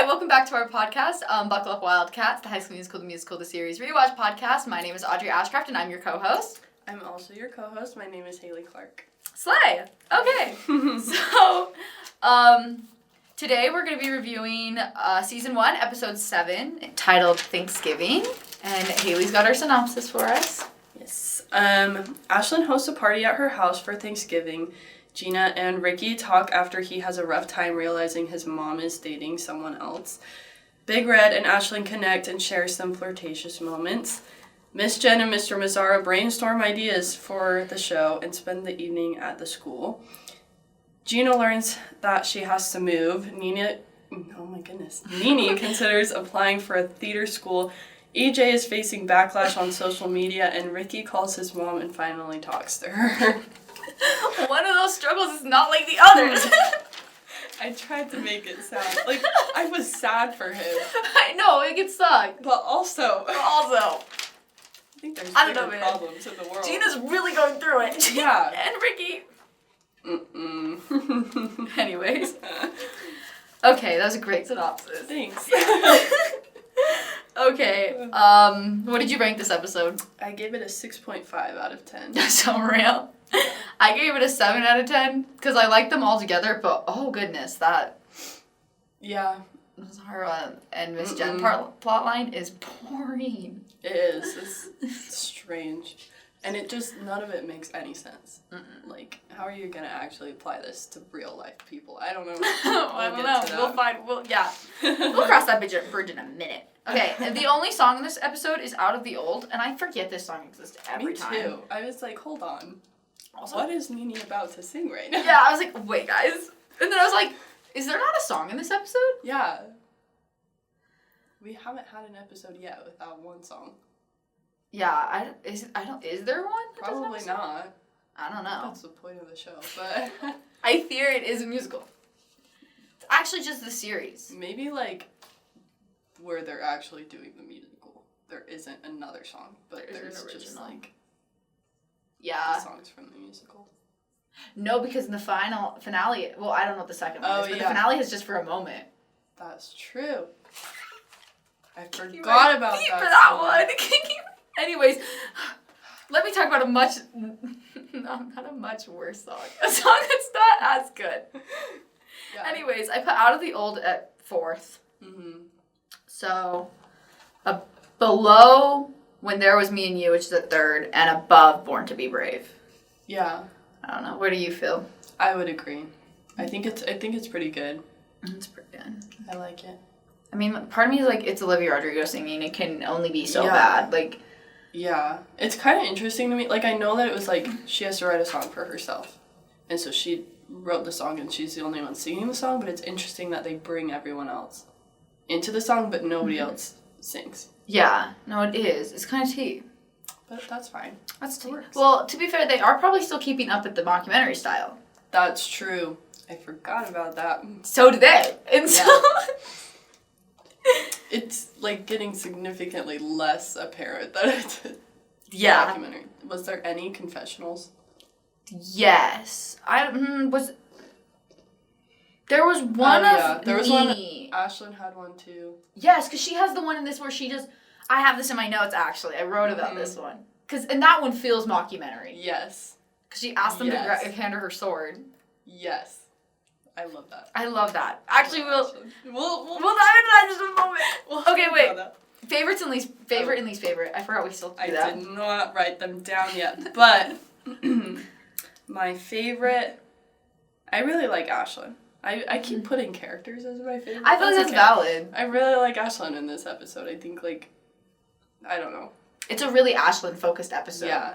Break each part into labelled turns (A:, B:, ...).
A: Hi, welcome back to our podcast, Buckle Up Wildcats, the High School Musical, the musical, the series Rewatch podcast. My name is Audrey Ashcraft, and I'm your co-host.
B: I'm also your co-host. My name is Haley Clark.
A: Slay! Okay, so, today we're going to be reviewing Season 1, Episode 7, titled Thanksgiving, and Haley's got our synopsis for us.
B: Yes. Ashlyn hosts a party at her house for Thanksgiving. Gina and Ricky talk after he has a rough time realizing his mom is dating someone else. Big Red and Ashlyn connect and share some flirtatious moments. Miss Jen and Mr. Mazzara brainstorm ideas for the show and spend the evening at the school. Gina learns that she has to move. Nene considers applying for a theater school. EJ is facing backlash on social media, and Ricky calls his mom and finally talks to her.
A: One of those struggles is not like the others.
B: I tried to make it sound like I was sad for him.
A: I know, it could suck.
B: But also,
A: I
B: think there's
A: don't
B: bigger
A: know, man.
B: problems in the world.
A: Gina's really going through it.
B: Yeah.
A: And Ricky. Anyways. Okay, that was a great synopsis.
B: Thanks.
A: Okay, what did you rank this episode?
B: I gave it a 6.5 out of 10.
A: That's so real. I gave it a 7 out of 10 because I like them all together, but oh goodness, that.
B: Yeah.
A: Zara and Miss Jen plotline is boring.
B: It is. It's strange. And it just, none of it makes any sense. Like, how are you going to actually apply this to real life people? I don't know.
A: I don't know. We'll cross that bridge in a minute. Okay, and the only song in this episode is Out of the Old, and I forget this song exists every time.
B: Me too. I was like, hold on. Also, what is Nene about to sing right now?
A: Yeah, I was like, wait, guys. And then I was like, is there not a song in this episode?
B: Yeah. We haven't had an episode yet without one song.
A: Yeah, is there one?
B: Probably not.
A: I don't know.
B: That's the point of the show, but
A: I fear it is a musical. It's actually just the series.
B: Maybe like where they're actually doing the musical, there isn't another song, but there's just like the songs from the musical.
A: No, because in the finale, well, I don't know what the second one is, but the finale is just for a moment.
B: That's true. I forgot about that
A: one. Anyways, let me talk about not a much worse song. A song that's not as good. Yeah. Anyways, I put Out of the Old at 4th. Mm-hmm. So, below When There Was Me and You, which is at 3rd, and above Born to Be Brave.
B: Yeah.
A: I don't know. Where do you feel?
B: I would agree. I think it's pretty good.
A: It's pretty good.
B: I like it.
A: I mean, part of me is like, it's Olivia Rodrigo singing. It can only be so bad. Like.
B: Yeah. It's kind of interesting to me. Like, I know that it was like, she has to write a song for herself. And so she wrote the song and she's the only one singing the song, but it's interesting that they bring everyone else into the song, but nobody else sings.
A: Yeah. No, it is. It's kind of tea.
B: But that's fine.
A: That's tea. Well, to be fair, they are probably still keeping up with the mockumentary style.
B: That's true. I forgot about that.
A: So did they. And so...
B: It's, like, getting significantly less apparent that it's a documentary. Was there any confessionals?
A: Yes. There was one
B: There was one. Ashlyn had one, too.
A: Yes, because she has the one in this where she just... I have this in my notes, actually. I wrote about this one. And that one feels mockumentary.
B: Yes.
A: Because she asked them to hand her her sword.
B: Yes. I love that.
A: I love that. Actually, we'll dive into that in just a moment. Okay, wait. Favorites and least favorite and least favorite. I forgot we still do that.
B: I did not write them down yet, but my favorite. I really like Ashlyn. I keep putting characters as my favorite.
A: I feel like that's valid.
B: I really like Ashlyn in this episode. I think I don't know.
A: It's a really Ashlyn focused episode.
B: Yeah.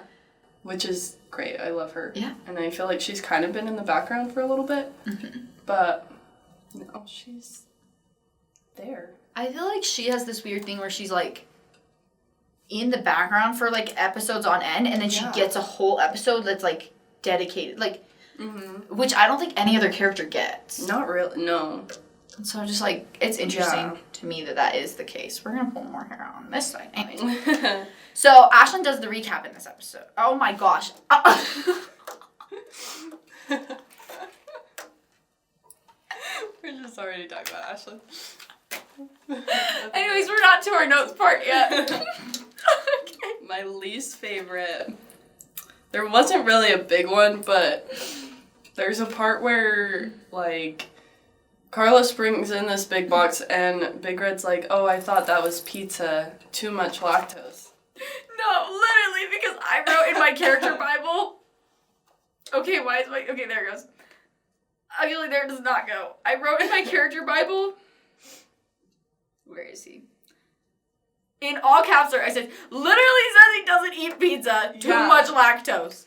B: Which is great. I love her.
A: Yeah.
B: And I feel like she's kind of been in the background for a little bit. Mm-hmm. But, no, she's there.
A: I feel like she has this weird thing where she's, like, in the background for, like, episodes on end, and then she gets a whole episode that's, like, dedicated. Like, which I don't think any other character gets.
B: Not really, no.
A: So just, like, it's interesting to me that is the case. We're going to pull more hair on this side. Anyways. So, Ashlyn does the recap in this episode. Oh, my gosh.
B: We're just already talking about Ashlyn.
A: Anyways, we're not to our notes part yet. Okay.
B: My least favorite. There wasn't really a big one, but there's a part where, like, Carlos brings in this big box and Big Red's like, oh, I thought that was pizza. Too much lactose.
A: No, literally, because I wrote in my character Bible. Okay, why is my... Okay, there it goes. Actually, there it does not go. I wrote in my character Bible... Where is he? In all caps, I said, literally says he doesn't eat pizza. Too much lactose.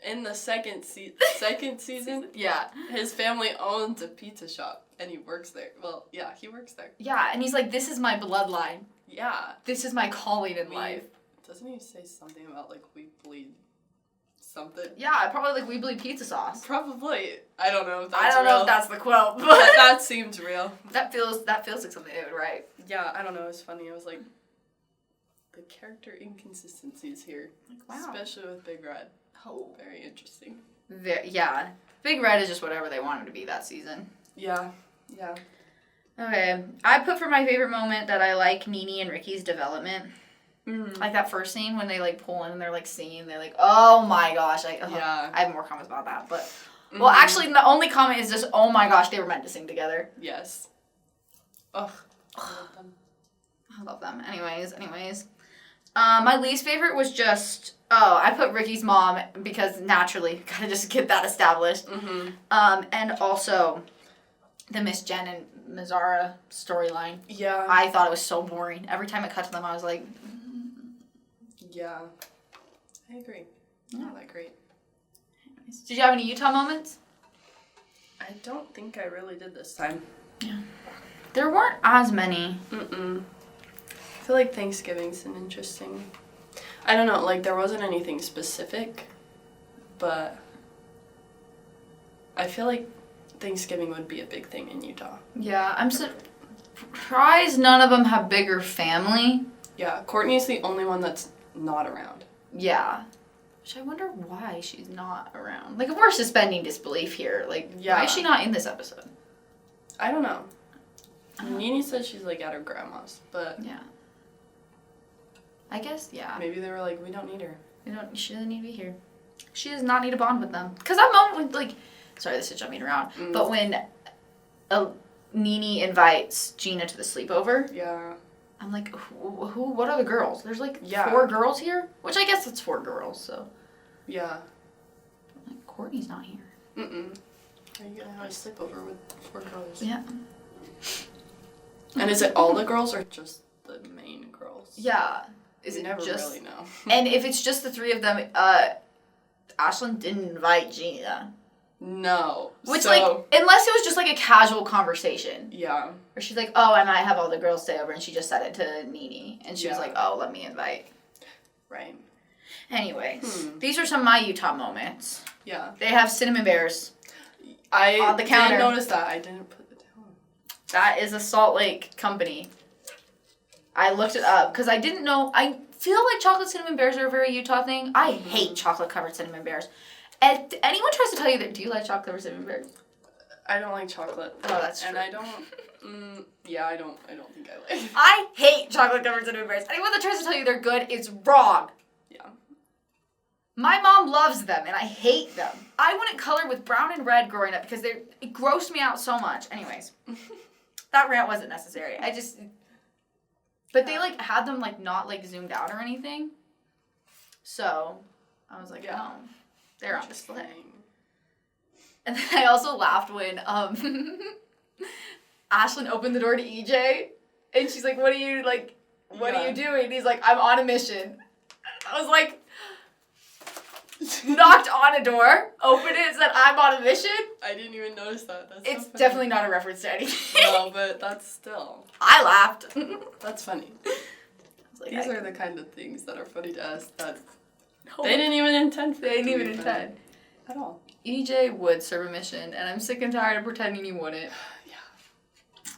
B: In the second season,
A: yeah,
B: his family owns a pizza shop, and he works there. Well, yeah, he works there.
A: Yeah, and he's like, this is my bloodline.
B: Yeah.
A: This is my calling in life.
B: Doesn't he say something about, like, we bleed something?
A: Yeah, probably like we bleed pizza sauce.
B: Probably. I don't know if that's
A: I don't
B: real.
A: know if that's the quote, but
B: that seems real.
A: That feels like something they would write.
B: Yeah, I don't know. It was funny. I was like, the character inconsistencies here.
A: Like, wow.
B: Especially with Big Red.
A: Oh.
B: Very interesting.
A: Yeah. Big Red is just whatever they want him to be that season.
B: Yeah. Yeah.
A: Okay. I put for my favorite moment that I like Nene and Ricky's development.
B: Mm.
A: Like that first scene when they like pull in and they're like singing. They're like, oh my gosh.
B: Yeah.
A: I have more comments about that. But, well, actually, the only comment is just, oh my gosh, they were meant to sing together.
B: Yes. Ugh.
A: I love them. Anyways. My least favorite was just, I put Ricky's mom because naturally, gotta just get that established.
B: Mm-hmm.
A: And also the Miss Jen and Mazzara storyline.
B: Yeah.
A: I thought it was so boring. Every time it cut to them, I was like...
B: Yeah. I agree. Not that great.
A: Did you have any Utah moments?
B: I don't think I really did this time.
A: Yeah. There weren't as many.
B: Mm-mm. I feel like Thanksgiving's an interesting... I don't know, like, there wasn't anything specific, but I feel like Thanksgiving would be a big thing in Utah.
A: Yeah, I'm surprised none of them have bigger family.
B: Yeah, Courtney's the only one that's not around.
A: Yeah. Which I wonder why she's not around. Like, we're suspending disbelief here. Like, why is she not in this episode?
B: I don't know. Nene says she's, like, at her grandma's, but...
A: Yeah. I guess, yeah.
B: Maybe they were like, we don't need her.
A: She doesn't need to be here. She does not need to bond with them. Because that moment, like... Sorry, this is jumping around.
B: Mm.
A: But when Nene invites Gina to the sleepover...
B: Yeah.
A: I'm like, what are the girls? There's, like, 4 girls here? Which I guess it's 4 girls, so...
B: Yeah.
A: Like, Courtney's not here.
B: Mm-mm. Are you gonna have a sleepover with 4 girls?
A: Yeah.
B: And is it all the girls or just the main girls?
A: Yeah.
B: You never really know.
A: And if it's just the 3 of them, Ashlyn didn't invite Gina.
B: No.
A: Which, like, unless it was just, like, a casual conversation.
B: Yeah.
A: Where she's like, oh, I might have all the girls stay over, and she just said it to Nene. And she was like, oh, let me invite.
B: Right.
A: Anyways, these are some of my Utah moments.
B: Yeah.
A: They have cinnamon bears
B: on
A: the counter.
B: I didn't notice that. I didn't put it down.
A: That is a Salt Lake company. I looked it up because I didn't know. I feel like chocolate cinnamon bears are a very Utah thing. I hate chocolate-covered cinnamon bears. And anyone tries to tell you that, do you like chocolate-covered cinnamon bears?
B: I don't like chocolate.
A: Oh, that's true.
B: And I don't, I don't think I like.
A: I hate chocolate-covered cinnamon bears. Anyone that tries to tell you they're good is wrong.
B: Yeah.
A: My mom loves them, and I hate them. I wouldn't color with brown and red growing up because it grossed me out so much. Anyways, that rant wasn't necessary. But they, like, had them, like, not, like, zoomed out or anything. So, I was like, oh, they're on display. And then I also laughed when Ashlyn opened the door to EJ, and she's like, what are you doing? And he's like, I'm on a mission. I was like, knocked on a door, opened it, said, I'm on a mission.
B: I didn't even notice that. That's
A: it's
B: so funny.
A: definitely not a reference to anything.
B: No, but that's still.
A: I laughed.
B: That's funny.
A: Like,
B: these are the kind of things that are funny to us that
A: no,
B: they didn't even intend for.
A: They didn't even intend.
B: At all.
A: EJ would serve a mission, and I'm sick and tired of pretending he wouldn't.
B: Yeah.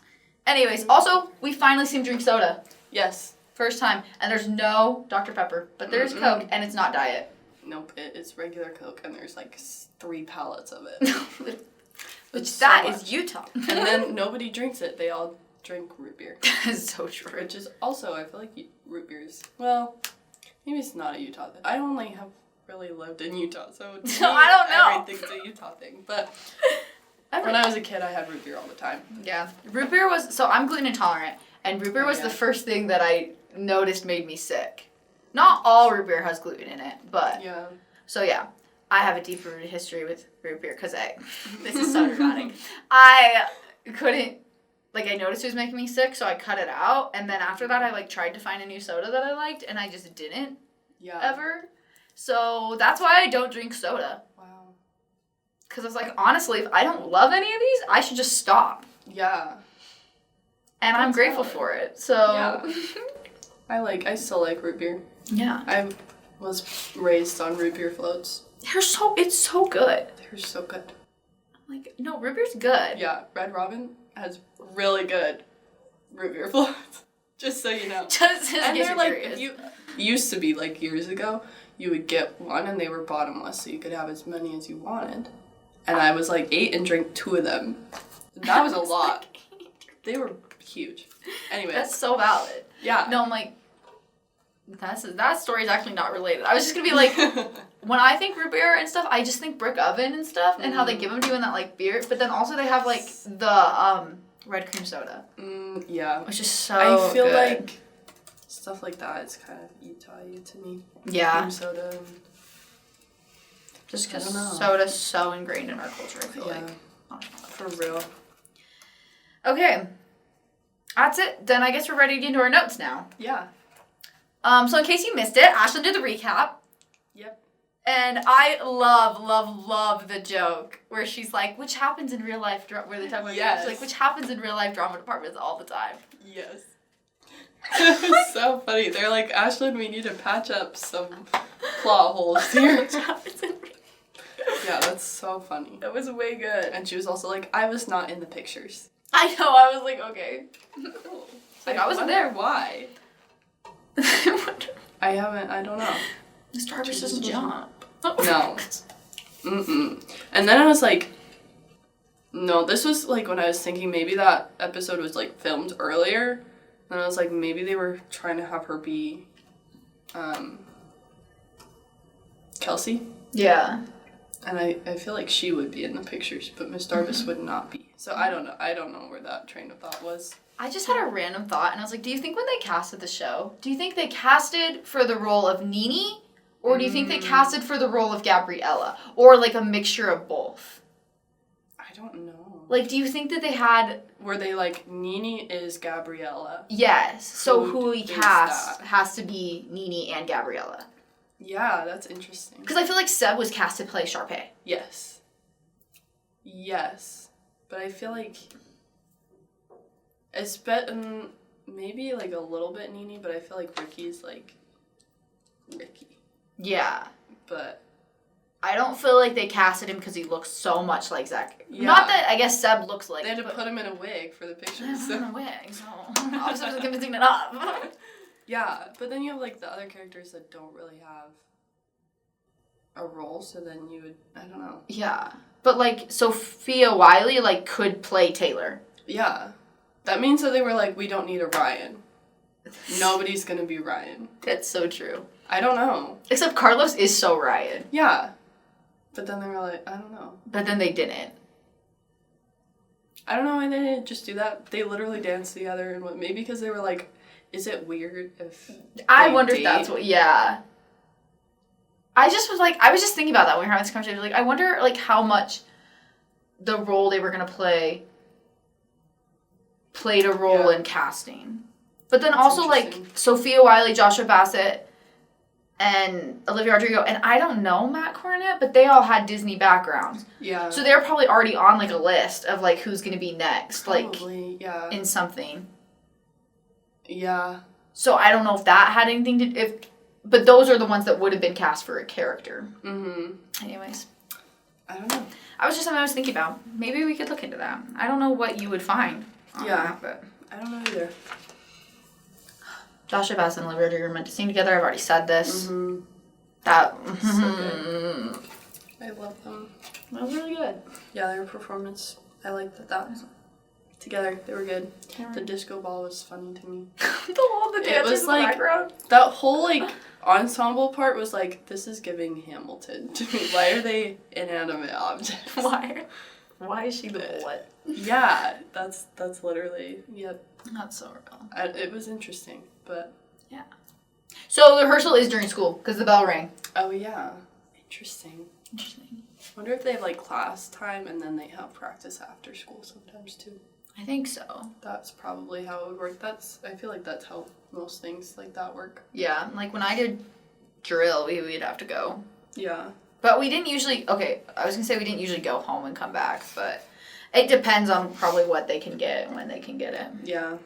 A: Anyways, also, we finally see him drink soda.
B: Yes.
A: First time. And there's no Dr. Pepper, but there's Coke, and it's not diet.
B: Nope, it's regular Coke, and there's like 3 pallets of it.
A: Which that is Utah.
B: And then nobody drinks it. They all drink root beer.
A: It's so true.
B: Which is also, I feel like root beers, well, maybe it's not a Utah thing. I only have really lived in Utah, so to me,
A: I don't know.
B: everything's a Utah thing. But when I was a kid, I had root beer all the time.
A: Yeah. Root beer was, so I'm gluten intolerant, and root beer was the first thing that I noticed made me sick. Not all root beer has gluten in it, but.
B: Yeah.
A: So yeah, I have a deep-rooted history with root beer, because this is so dramatic. I couldn't, I noticed it was making me sick, so I cut it out, and then after that, I, tried to find a new soda that I liked, and I just didn't.
B: Yeah.
A: Ever. So that's why I don't drink soda.
B: Wow.
A: Because I was like, honestly, if I don't love any of these, I should just stop.
B: Yeah.
A: And I'm grateful for it. So.
B: Yeah. I still like root beer.
A: Yeah.
B: I was raised on root beer floats.
A: It's so good.
B: They're so good.
A: No, root beer's good.
B: Yeah, Red Robin has really good root beer floats. Just so you know.
A: Just in
B: and
A: case
B: they're
A: you're curious.
B: Used to be years ago, you would get one and they were bottomless, so you could have as many as you wanted. And I was 8 and drank 2 of them. That was a lot. They were huge. Anyway.
A: That's so valid.
B: Yeah.
A: No, I'm that story is actually not related. I was just gonna be when I think root beer and stuff, I just think brick oven and stuff, and how they give them to you in that beer. But then also they have the red cream soda.
B: Yeah.
A: Which is so
B: I feel
A: good.
B: like stuff like that is kind of Utah-y to me.
A: Yeah.
B: Cream soda.
A: Just because soda's so ingrained in our culture, I feel like.
B: For real.
A: Okay. That's it. Then I guess we're ready to get into our notes now.
B: Yeah.
A: So in case you missed it, Ashlyn did the recap.
B: Yep.
A: And I love the joke where she's like, which happens in real life, where they talk about
B: yes.
A: She's which happens in real life drama departments all the time.
B: Yes. It's so funny. They're like, Ashlyn, we need to patch up some plot holes here.
A: Which happens in real
B: Yeah, that's so funny.
A: That was way good.
B: And she was also like, I was not in the pictures.
A: I know, I was like, okay. I wasn't there.
B: Why? I don't know.
A: Mr. Jarvis doesn't jump.
B: No. Mm-mm. And then I was like, no, this was when I was thinking maybe that episode was filmed earlier. And I was like, maybe they were trying to have her be Kelsey.
A: Yeah.
B: And I feel like she would be in the pictures, but Miss Darvis would not be. So I don't know. I don't know where that train of thought was.
A: I just had a random thought, and I was like, do you think when they casted the show, do you think they casted for the role of Nene, or do you think they casted for the role of Gabriella, or a mixture of both?
B: I don't know.
A: Do you think that they had...
B: Were they Nene is Gabriella?
A: Yes. So who we
B: is
A: cast
B: that?
A: has to be Nene and Gabriella.
B: Yeah, that's interesting.
A: Because I feel like Seb was cast to play Sharpay.
B: Yes. Yes. But I feel like... It's maybe a little bit Nene, but I feel like Ricky's Ricky.
A: Yeah.
B: But...
A: I don't feel like they casted him because he looks so much like Zach.
B: Yeah.
A: Not that I guess Seb looks like...
B: They had to put him in a wig for the picture.
A: They put him in a wig, so... Obviously I was convincing it up.
B: Yeah, but then you have the other characters that don't really have a role, so then you would... I don't know.
A: Yeah. But Sophia Wiley could play Taylor.
B: Yeah. That means that they were we don't need a Ryan. Nobody's gonna be Ryan.
A: That's so true.
B: I don't know.
A: Except Carlos is so Ryan.
B: Yeah. But then they were I don't know.
A: But then they didn't.
B: I don't know why they didn't just do that. They literally danced together, and maybe because they were is it weird if
A: I wonder if that's what... Yeah. I just was I was just thinking about that when we were having this conversation. I wonder how much the role they were gonna play played a role in casting. But then
B: That's
A: also Sophia Wiley, Joshua Bassett, and Olivia Rodrigo, and I don't know Matt Cornett, but they all had Disney backgrounds.
B: Yeah.
A: So they're probably already on a list of who's gonna be next.
B: Probably, yeah.
A: In something.
B: Yeah.
A: So I don't know if that had anything to but those are the ones that would have been cast for a character.
B: Mm-hmm.
A: Anyways.
B: I don't know.
A: I was just something I was thinking about. Maybe we could look into that. I don't know what you would find on that, but...
B: I don't know either.
A: Joshua Bassett and Olivia Rodrigo are meant to sing together. I've already said this.
B: Mm-hmm.
A: That...
B: So good. I love them.
A: That was really good.
B: Yeah, their performance. I like that together. They were good.
A: Yeah.
B: The disco ball was funny to me.
A: the dancers
B: was
A: in
B: like-
A: the background.
B: That whole, like, ensemble part was like, this is giving Hamilton to me. Why are they inanimate objects?
A: Why is she the bullet?
B: Yeah, that's literally, yep.
A: That's so real.
B: It was interesting, but...
A: Yeah. So the rehearsal is during school, because the bell rang.
B: Oh, yeah. Interesting.
A: Interesting.
B: Wonder if they have, like, class time and then they have practice after school sometimes, too.
A: I think so.
B: That's probably how it would work. I feel like that's how most things like that work.
A: Yeah, like when I did drill, we'd have to go.
B: Yeah.
A: But we didn't usually, okay, I was going to say we didn't usually go home and come back, but it depends on probably what they can get and when they can get it.
B: Yeah.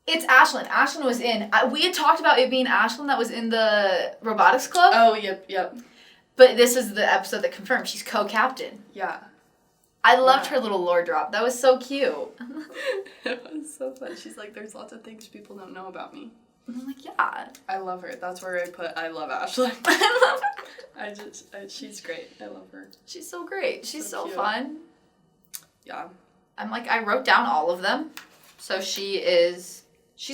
A: It's Ashlyn. Ashlyn was in. We had talked about it being Ashlyn that was in the robotics club.
B: Oh, yep.
A: But this is the episode that confirmed she's co-captain.
B: Yeah.
A: I loved her little lore drop. That was so cute.
B: It was so fun. She's like, there's lots of things people don't know about me.
A: And I'm like, yeah.
B: I love her. That's where I love Ashley.
A: I love her.
B: She's great. I love her.
A: She's so great. She's so
B: cute.
A: fun.
B: Yeah.
A: I'm like, I wrote down all of them. So she's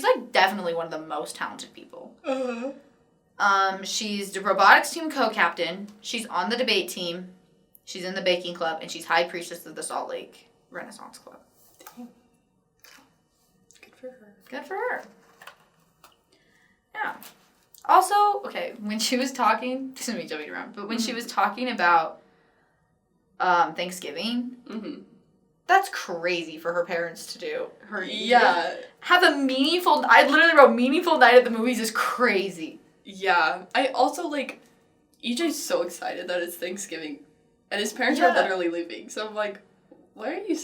A: like definitely one of the most talented people.
B: Uh-huh.
A: She's the robotics team co-captain. She's on the debate team. She's in the baking club, and she's high priestess of the Salt Lake Renaissance Club.
B: Damn. Good for her.
A: Good for her. Yeah. Also, okay, when she was talking, this is me jumping around, but when she was talking about Thanksgiving, that's crazy for her parents to do.
B: Yeah.
A: Have a meaningful, I literally wrote meaningful night at the movies is crazy.
B: Yeah. I also, like, EJ's so excited that it's Thanksgiving. And his parents are literally leaving. So I'm like, why are you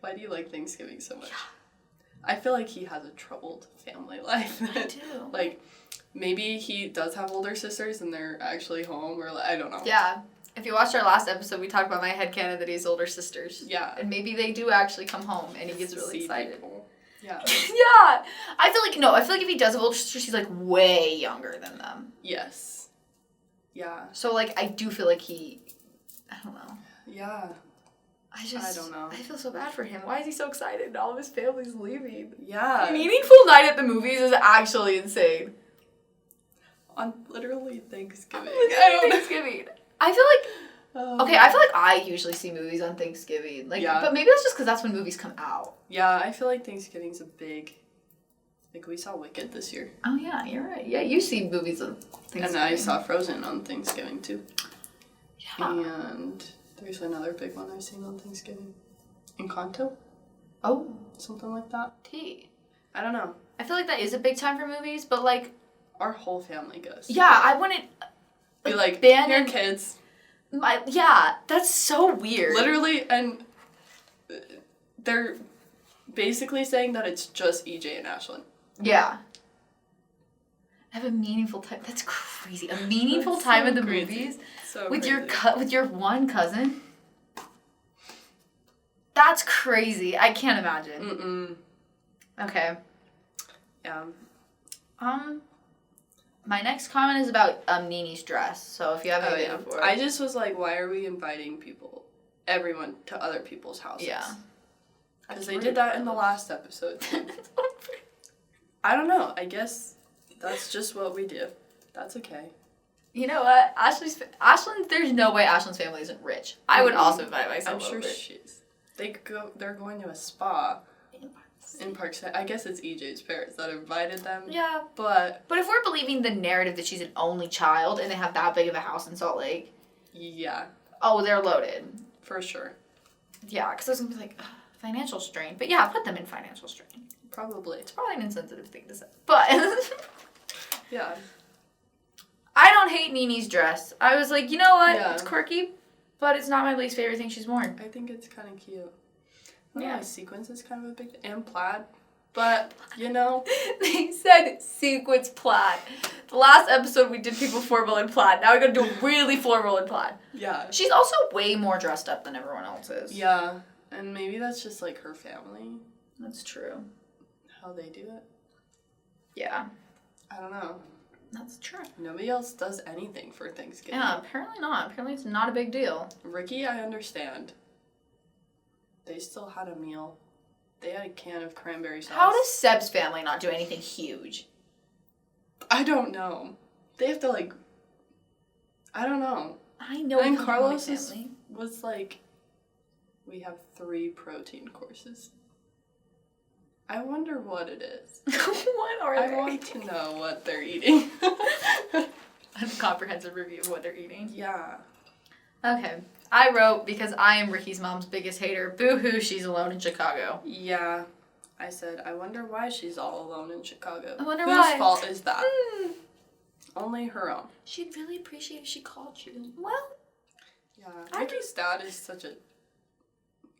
B: why do you like Thanksgiving so much? Yeah. I feel like he has a troubled family life.
A: I do.
B: Like, maybe he does have older sisters and they're actually home, or I don't know.
A: Yeah. If you watched our last episode, we talked about my headcanon that he has older sisters.
B: Yeah.
A: And maybe they do actually come home and he gets really excited.
B: People. Yeah.
A: Yeah. I feel like if he does have older sisters, he's like way younger than them.
B: Yes. Yeah.
A: So like, I do feel like I don't know.
B: Yeah.
A: I
B: don't know.
A: I feel so bad for him. Why is he so excited? All of his family's leaving.
B: Yeah.
A: Meaningful night at the movies is actually insane.
B: On literally Thanksgiving.
A: Thanksgiving. I feel like I usually see movies on Thanksgiving. Like, but maybe that's just because that's when movies come out.
B: Yeah, I feel like Thanksgiving's a big. Like, we saw Wicked this year.
A: Oh yeah, you're right. Yeah, you see movies on Thanksgiving.
B: And I saw Frozen on Thanksgiving too.
A: Yeah.
B: And there's another big one I've seen on Thanksgiving. Encanto?
A: Oh.
B: Something like that. I don't know.
A: I feel like that is a big time for movies, but like...
B: Our whole family goes.
A: Yeah, I wouldn't...
B: Be like,
A: here
B: kids.
A: That's so weird.
B: Literally, and they're basically saying that it's just EJ and Ashlyn.
A: Yeah. I have a meaningful time. That's crazy. A meaningful time at the movies with your one cousin. That's crazy. I can't imagine. Okay.
B: Yeah.
A: My next comment is about Nini's dress. So if you have any idea for it.
B: I just was like, why are we inviting everyone to other people's houses?
A: Yeah.
B: Because they did that in the last episode. I don't know. I guess that's just what we do. That's okay.
A: You know what? Ashlyn, there's no way Ashlyn's family isn't rich. I would also invite myself
B: I'm sure
A: over.
B: she is. They're going to a spa in Parkside. I guess it's EJ's parents that invited them.
A: Yeah.
B: But
A: if we're believing the narrative that she's an only child and they have that big of a house in Salt Lake.
B: Yeah.
A: Oh, they're loaded.
B: For sure.
A: Yeah, because I was going to be like, financial strain. But yeah, put them in financial strain.
B: Probably.
A: It's probably an insensitive thing to say. But.
B: Yeah.
A: I don't hate Nini's dress. I was like, you know what?
B: Yeah.
A: It's quirky, but it's not my least favorite thing she's worn.
B: I think it's kind of cute.
A: Yeah.
B: Sequins is kind of a big... And plaid. But, you know...
A: They said sequins plaid. The last episode we did people formal in plaid. Now we're going to do really formal in plaid.
B: Yeah.
A: She's also way more dressed up than everyone else is.
B: Yeah. And maybe that's just, like, her family.
A: That's true.
B: How they do it.
A: Yeah.
B: I don't know.
A: That's true.
B: Nobody else does anything for Thanksgiving.
A: Yeah, apparently not. Apparently it's not a big deal.
B: Ricky, I understand. They still had a meal. They had a can of cranberry sauce.
A: How does Seb's family not do anything huge?
B: I don't know. They have to, like... I don't know.
A: I know.
B: And Carlos was like, we have 3 protein courses. I wonder what it is.
A: What are they?
B: I want to know what they're eating.
A: A comprehensive review of what they're eating.
B: Yeah.
A: Okay. I wrote, because I am Ricky's mom's biggest hater, boo-hoo, she's alone in Chicago.
B: Yeah. I said, I wonder why she's all alone in Chicago.
A: I wonder
B: Whose
A: why.
B: fault is that? Only her own.
A: She'd really appreciate if she called you. Well,
B: yeah. Ricky's dad is such a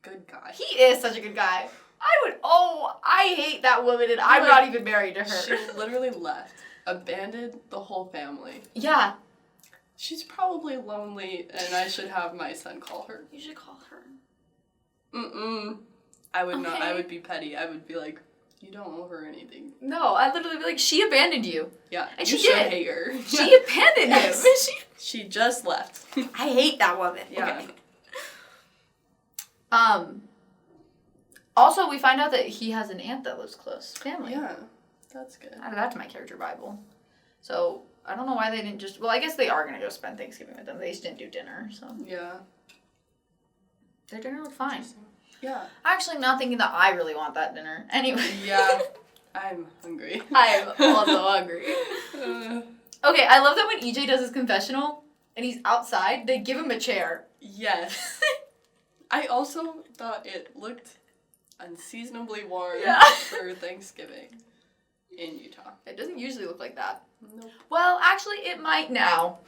B: good guy.
A: he is such a good guy. I hate that woman, and I'm not even married to her.
B: She literally left, abandoned the whole family.
A: Yeah.
B: She's probably lonely, and I should have my son call her.
A: You should call her.
B: I would not. I
A: Okay.
B: would be petty. I would be like, you don't owe her anything.
A: No, I'd literally be like, she abandoned you.
B: Yeah,
A: And
B: you
A: she
B: should
A: did.
B: hate her.
A: She abandoned
B: Yes.
A: him.
B: She just left.
A: I hate that woman.
B: Yeah.
A: Okay. Also, we find out that he has an aunt that lives close. Family.
B: Yeah, that's good.
A: Added that to my character Bible. So, I don't know why they didn't just... Well, I guess they are going to go spend Thanksgiving with them. They just didn't do dinner, so...
B: Yeah.
A: Their dinner looked fine.
B: Yeah.
A: Actually, I'm not thinking that I really want that dinner. Anyway.
B: Yeah. I'm hungry.
A: I'm also hungry. Okay, I love that when EJ does his confessional, and he's outside, they give him a chair.
B: Yes. I also thought it looked unseasonably warm for Thanksgiving in Utah.
A: It doesn't usually look like that.
B: Nope.
A: Well, actually, it might now.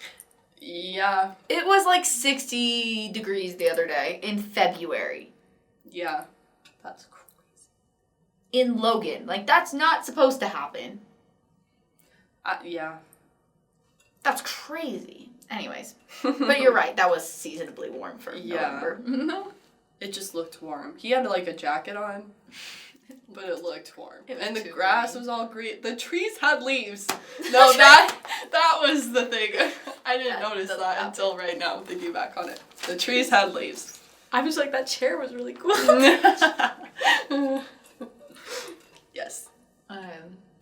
B: Yeah.
A: It was like 60 degrees the other day in February.
B: Yeah. That's crazy.
A: In Logan. Like, that's not supposed to happen.
B: Yeah.
A: That's crazy. Anyways. But you're right. That was seasonably warm for November.
B: It just looked warm. He had like a jacket on, but it looked warm. And the
A: too
B: grass
A: green.
B: was all green. The trees had leaves. No, that was the thing. I didn't notice that until right now, thinking back on it. The trees had leaves.
A: I was like, that chair was really cool.
B: Yes.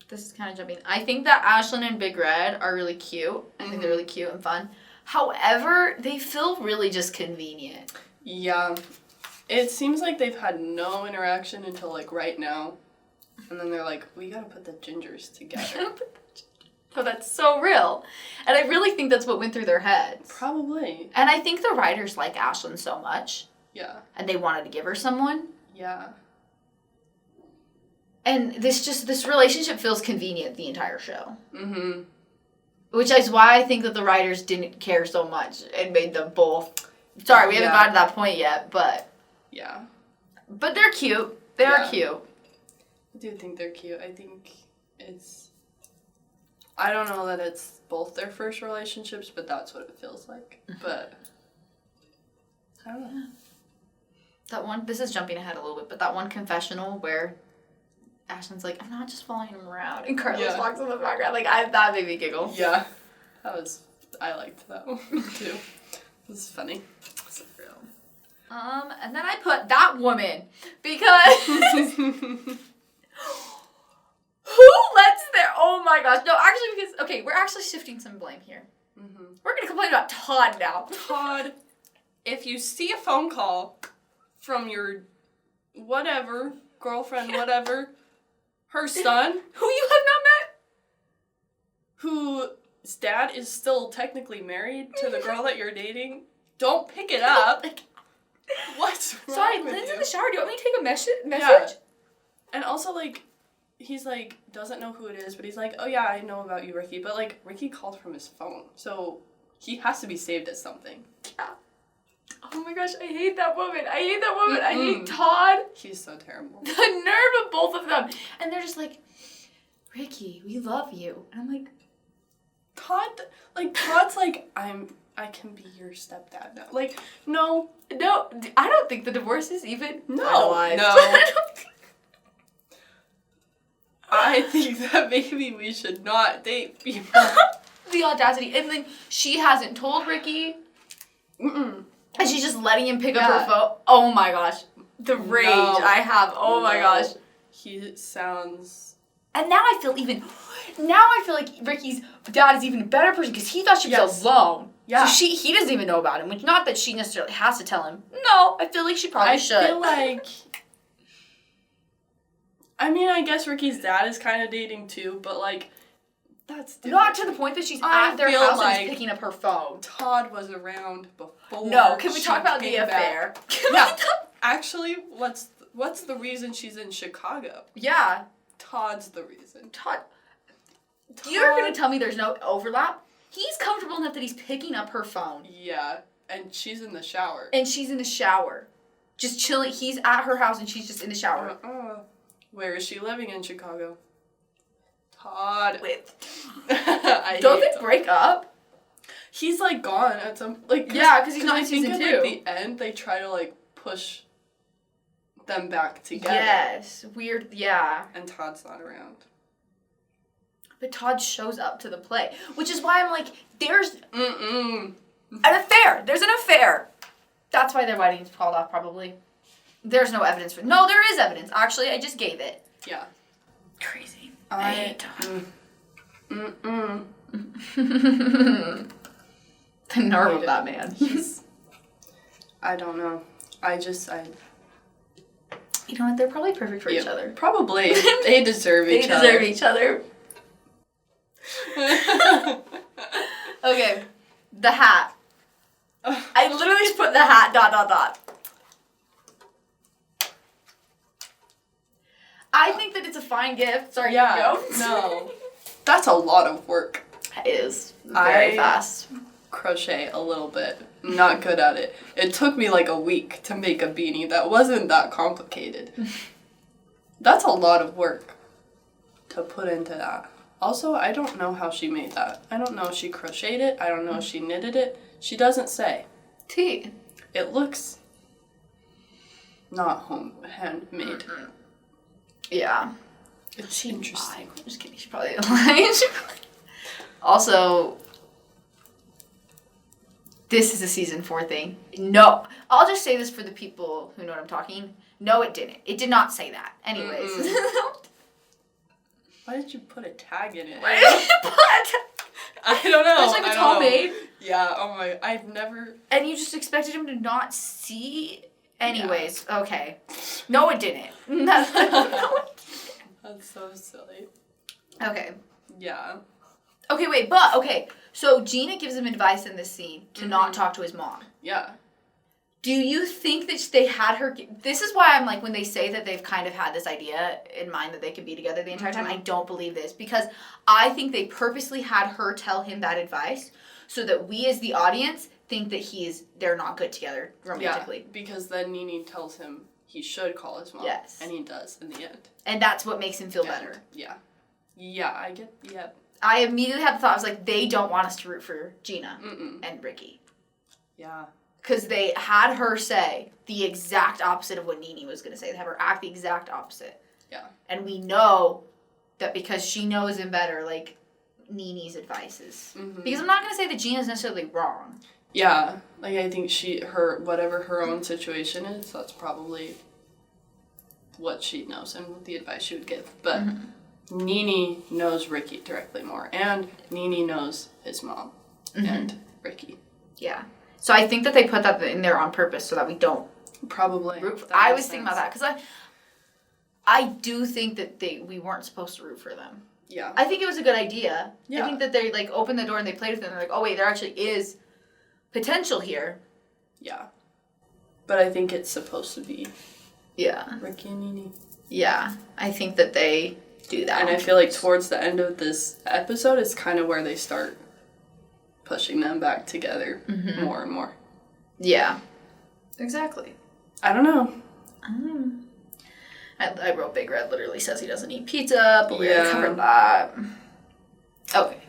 A: This is kind of jumping. I think that Ashlyn and Big Red are really cute. I think they're really cute and fun. However, they feel really just convenient.
B: Yeah. It seems like they've had no interaction until like right now. And then they're like, we gotta put the gingers together.
A: Oh, that's so real. And I really think that's what went through their heads.
B: Probably.
A: And I think the writers like Ashlyn so much.
B: Yeah.
A: And they wanted to give her someone.
B: Yeah.
A: And this relationship feels convenient the entire show.
B: Mm-hmm.
A: Which is why I think that the writers didn't care so much and made them both. Sorry, we haven't gotten to that point yet, but.
B: Yeah.
A: But they're cute. They are cute.
B: I do think they're cute. I think it's... I don't know that it's both their first relationships, but that's what it feels like. But... I don't know.
A: That one, this is jumping ahead a little bit, but that one confessional where Ashlyn's like, I'm not just following him around, and Carlos walks in the background, like, that made me giggle.
B: Yeah. I liked that one, too. It was funny.
A: So real. And then I put that woman, because... Who lets their... Oh my gosh. No, actually, because... Okay, we're actually shifting some blame here.
B: Mm-hmm.
A: We're going to complain about Todd now.
B: Todd, if you see a phone call from your whatever, girlfriend, whatever, her son,
A: who you have not met,
B: whose dad is still technically married to the girl that you're dating, don't pick it up.
A: like,
B: What's wrong
A: sorry,
B: with
A: Lynn's
B: you?
A: in the shower. Do you want me to take a message?
B: Yeah. And also, like, he's, like, doesn't know who it is, but he's like, oh, yeah, I know about you, Ricky. But, like, Ricky called from his phone, so he has to be saved as something.
A: Yeah. Oh my gosh, I hate that woman. I hate Todd.
B: He's so terrible.
A: The nerve of both of them. And they're just like, Ricky, we love you. And I'm like...
B: Todd's like, I can be your stepdad now. Like, no.
A: No, I don't think the divorce is even
B: No.
A: finalized.
B: No. I think that maybe we should not date people.
A: The audacity. And then she hasn't told Ricky.
B: Mm-mm.
A: And she's just letting him pick up
B: Yeah.
A: her phone. Oh my gosh. The rage I have. Oh my gosh.
B: He sounds...
A: And now I feel like Ricky's dad is even a better person because he thought she was alone.
B: Yeah.
A: So he doesn't even know about him, which not that she necessarily has to tell him. No, I feel like she probably should.
B: I feel like... I mean, I guess Ricky's dad is kind of dating too, but like, that's different.
A: Not to the point that she's at their house and is picking up her phone.
B: Todd was around before.
A: No, can we talk about the affair?
B: Yeah. Actually, what's the reason she's in Chicago?
A: Yeah.
B: Todd's the reason.
A: Todd. You're going to tell me there's no overlap? He's comfortable enough that he's picking up her phone.
B: Yeah, and she's in the shower.
A: And she's in the shower. Just chilling. He's at her house and she's just in the shower.
B: Where is she living in Chicago? Todd.
A: Don't they break up?
B: He's like gone at some
A: yeah, because he's not in season 2.
B: At the end, they try to like push them back together.
A: Yes, weird. Yeah,
B: and Todd's not around.
A: But Todd shows up to the play, which is why I'm like, there's
B: an
A: affair. There's an affair. That's why their wedding's called off, probably. There's no evidence for. No, there is evidence. Actually, I just gave it.
B: Yeah.
A: Crazy.
B: I hate Todd.
A: The nerve of that man.
B: I don't know.
A: You know what? They're probably perfect for each other.
B: Probably. They deserve each other.
A: They deserve each other. Okay. The hat. I literally just put the hat ... I think that it's a fine gift. Sorry, you go.
B: No. That's a lot of work.
A: It is. Very fast.
B: Crochet a little bit. I'm not good at it. It took me like a week to make a beanie that wasn't that complicated. That's a lot of work to put into that. Also, I don't know how she made that. I don't know if she crocheted it. I don't know if she knitted it. She doesn't say.
A: T.
B: It looks not handmade.
A: Yeah.
B: It's interesting.
A: I'm just kidding. She probably lied. Also, this is a season 4 thing. No. I'll just say this for the people who know what I'm talking. No, it didn't. It did not say that. Anyways.
B: Why did you put a tag in it?
A: Why did you put a tag?
B: I don't know.
A: It's like it's homemade.
B: Yeah, oh my, I've never...
A: And you just expected him to not see? Anyways, okay. No, it didn't. That's
B: so silly.
A: Okay.
B: Yeah.
A: Okay, wait, okay. So Gina gives him advice in this scene to not talk to his mom.
B: Yeah.
A: Do you think that they had her... This is why I'm like, when they say that they've kind of had this idea in mind that they could be together the entire time, I don't believe this. Because I think they purposely had her tell him that advice so that we as the audience think that they're not good together romantically.
B: Yeah, because then Nene tells him he should call his mom.
A: Yes.
B: And he does in the end.
A: And that's what makes him feel better.
B: Yeah. Yeah, I get... Yeah.
A: I immediately had the thought, I was like, they don't want us to root for Gina and Ricky.
B: Yeah.
A: Because they had her say the exact opposite of what Nene was going to say. They have her act the exact opposite.
B: Yeah.
A: And we know that because she knows him better, like, Nene's advice is... Because I'm not going to say that Gina's necessarily wrong.
B: Yeah. Like, I think whatever her own situation is, that's probably what she knows and what the advice she would give. But Nene knows Ricky directly more. And Nene knows his mom and Ricky.
A: Yeah. So I think that they put that in there on purpose so that we don't...
B: Probably.
A: I was thinking about that because I do think that we weren't supposed to root for them.
B: Yeah.
A: I think it was a good idea.
B: Yeah.
A: I think that they, like, opened the door and they played with it and they're like, oh, wait, there actually is potential here.
B: Yeah. But I think it's supposed to be Ricky and Nene.
A: Yeah. I think that they do that.
B: And I feel like towards the end of this episode is kind of where they start pushing them back together more and more.
A: Yeah. Exactly.
B: I don't know.
A: I wrote Big Red literally says he doesn't eat pizza, but we're gonna cover that. Okay.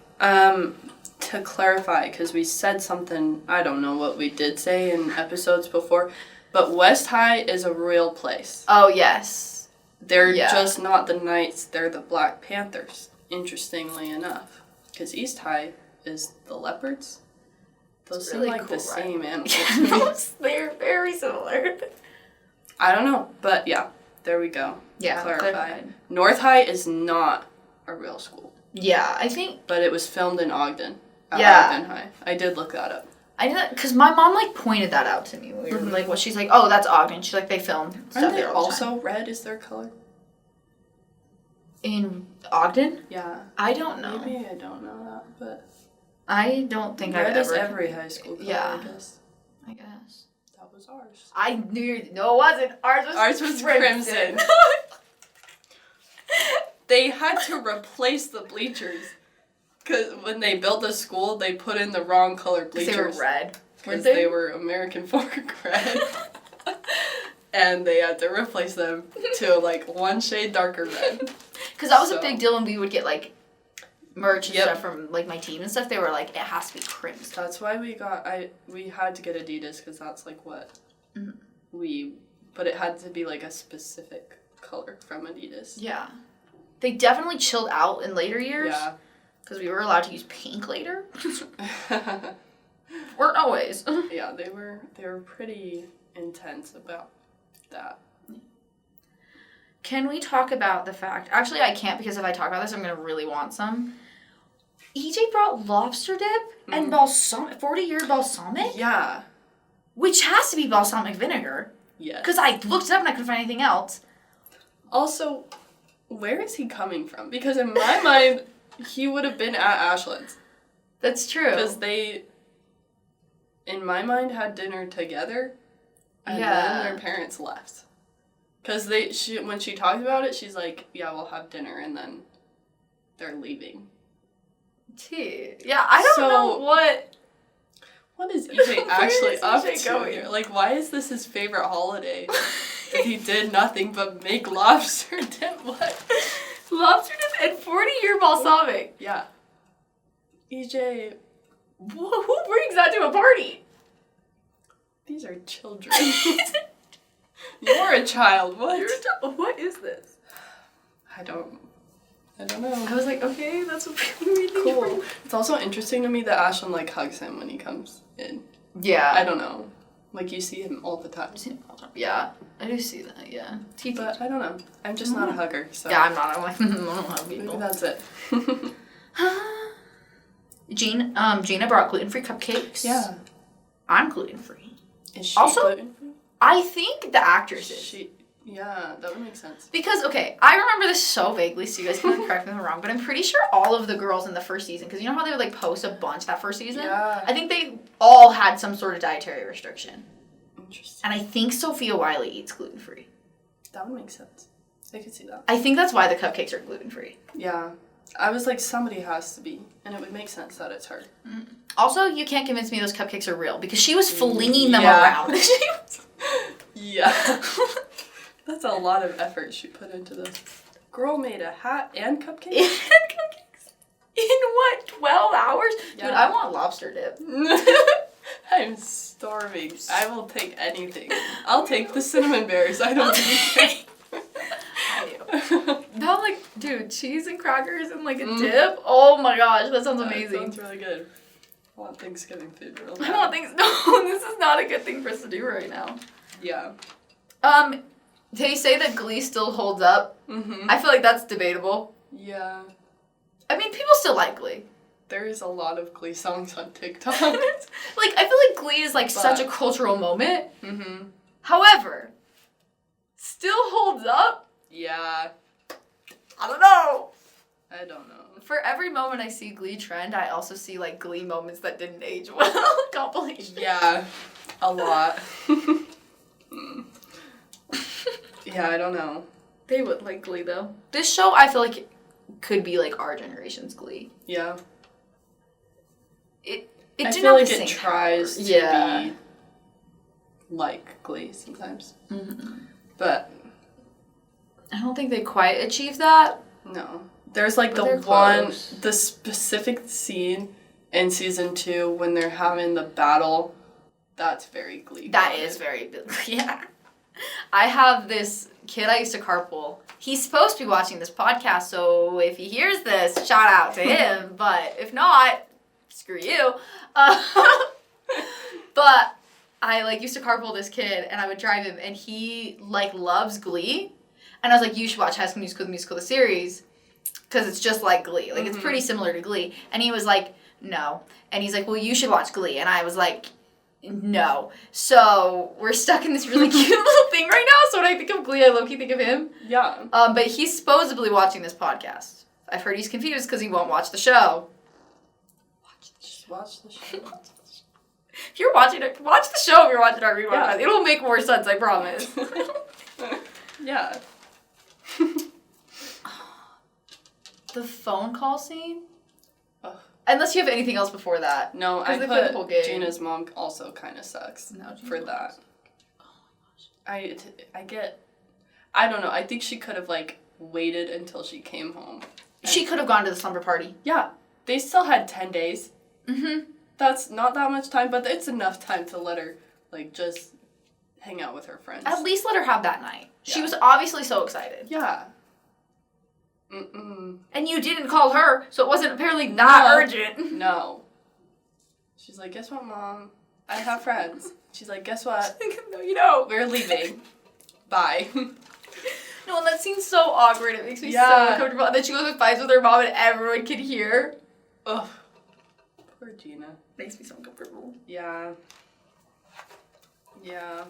B: To clarify, because we said something, I don't know what we did say in episodes before, but West High is a real place.
A: Oh, yes.
B: They're just not the Knights, they're the Black Panthers, interestingly enough. Because East High is the Leopards. Those seem like the same animals.
A: They're very similar.
B: I don't know, but yeah, there we go.
A: Yeah,
B: clarified. North High is not a real school.
A: Yeah, I think.
B: But it was filmed in Ogden. Ogden High. I did look that up.
A: I knew that because my mom like pointed that out to me. We were like, she's like, oh, that's Ogden. She's like, they filmed stuff there all the time.
B: Also, red is their color?
A: In Ogden?
B: Yeah.
A: I don't know.
B: Maybe I don't know that, but
A: I don't think I've ever.
B: Red is every high school color, I guess.
A: I guess.
B: That was ours.
A: I knew. No, it wasn't. Ours was crimson.
B: They had to replace the bleachers. Because when they built the school, they put in the wrong color bleachers.
A: They were red.
B: Because they were American fork red. And they had to replace them to like one shade darker red.
A: Because that was a big deal when we would get like merch and stuff from like my team and stuff. They were like, it has to be crimson.
B: That's why we had to get Adidas because that's like what but it had to be like a specific color from Adidas.
A: Yeah. They definitely chilled out in later years.
B: Yeah.
A: Because we were allowed to use pink later. Weren't always.
B: Yeah, they were pretty intense about that.
A: Can we talk about the fact... Actually, I can't because if I talk about this, I'm going to really want some. EJ brought lobster dip and 40-year balsamic?
B: Yeah.
A: Which has to be balsamic vinegar.
B: Yes.
A: Because I looked it up and I couldn't find anything else.
B: Also, where is he coming from? Because in my mind, he would have been at Ashland's.
A: That's true.
B: Because they, in my mind, had dinner together. And then their parents left. Because when she talked about it, she's like, yeah, we'll have dinner, and then they're leaving.
A: Yeah, I don't know what...
B: What is EJ actually up to here? Like, why is this his favorite holiday? If he did nothing but make lobster dip, what?
A: Lobster dip and 40-year balsamic.
B: Yeah. EJ...
A: Who brings that to a party?
B: These are children. You're a child. What?
A: What is this?
B: I don't know.
A: I was like, okay, that's what we think.
B: Cool. It's also interesting to me that Ashland like hugs him when he comes in.
A: Yeah.
B: I don't know. Like you see him all the time.
A: Yeah, I do see that. Yeah.
B: But I don't know. I'm just not a hugger. So.
A: Yeah, I'm not. I'm like, I don't hug people.
B: Maybe that's it.
A: Gina brought gluten-free cupcakes.
B: Yeah.
A: I'm gluten-free.
B: Is she
A: also
B: gluten-free?
A: I think the actress is.
B: Yeah, that would make sense.
A: Because, okay, I remember this so vaguely, so you guys can correct me if I'm wrong, but I'm pretty sure all of the girls in the first season, because you know how they would, like, post a bunch that first season?
B: Yeah.
A: I think they all had some sort of dietary restriction.
B: Interesting.
A: And I think Sophia Wiley eats gluten-free.
B: That would make sense. I could see that.
A: I think that's why the cupcakes are gluten-free.
B: Yeah. I was like, somebody has to be, and it would make sense that it's her.
A: Also, you can't convince me those cupcakes are real, because she was flinging them around.
B: Yeah. That's a lot of effort she put into this. Girl made a hat and cupcakes?
A: And cupcakes? In what, 12 hours? Yeah. Dude, I want lobster dip.
B: I'm starving. I will take anything. I'll take the cinnamon bears. I don't care.
A: I do. No, like, dude, cheese and crackers and like a dip? Oh my gosh, that sounds amazing.
B: That sounds really good. I want Thanksgiving food real bad.
A: I want things. No, this is not a good thing for us to do right now.
B: Yeah.
A: They say that Glee still holds up.
B: Mm-hmm.
A: I feel like that's debatable.
B: Yeah.
A: I mean, people still like Glee.
B: There is a lot of Glee songs on TikTok.
A: Like, I feel like Glee is like such a cultural moment.
B: Mm-hmm.
A: However, still holds up?
B: Yeah.
A: I don't know.
B: I don't know.
A: For every moment I see Glee trend, I also see like Glee moments that didn't age well. Compilation.
B: Yeah. A lot. Yeah, I don't know.
A: They would like Glee though. This show, I feel like, could be like our generation's Glee.
B: Yeah.
A: I
B: feel like it tries to be like Glee sometimes.
A: Mm-hmm.
B: But
A: I don't think they quite achieve that.
B: No. There's like the specific scene in season 2 when they're having the battle. That's very Glee.
A: That is very, yeah. I have this kid I used to carpool. He's supposed to be watching this podcast, so if he hears this, shout out to him. But if not, screw you. But I like used to carpool this kid, and I would drive him, and he like loves Glee, and I was like, you should watch High School Musical, the musical, the series, because it's just like Glee, like it's pretty similar to Glee. And he was like, no, and he's like, well, you should watch Glee, and I was like, no. So we're stuck in this really cute little thing right now. So when I think of Glee, I low-key think of him.
B: Yeah.
A: But he's supposedly watching this podcast. I've heard he's confused because he won't watch the show.
B: Just watch the show.
A: If you're watching it, watch the show if you're watching our Rewatch. Yeah. It'll make more sense, I promise.
B: Yeah.
A: The phone call scene?
B: Ugh.
A: Unless you have anything else before that.
B: No, I put Gina's mom also kind of sucks for that. Oh my gosh. I don't know. I think she could have, like, waited until she came home.
A: She could have gone to the slumber party.
B: Yeah. They still had 10 days.
A: Mm-hmm.
B: That's not that much time, but it's enough time to let her, like, just hang out with her friends.
A: At least let her have that night.
B: Yeah.
A: She was obviously so excited.
B: Yeah. Mm-mm.
A: And you didn't call her, so it wasn't apparently that urgent.
B: No. She's like, guess what, Mom? I have friends. She's like, guess what?
A: No, you don't.
B: We're leaving. Bye.
A: No, and that seems so awkward. It makes me so uncomfortable. And then she goes and fights with her mom and everyone can hear.
B: Ugh. Poor Gina.
A: Makes me so uncomfortable.
B: Yeah. Yeah.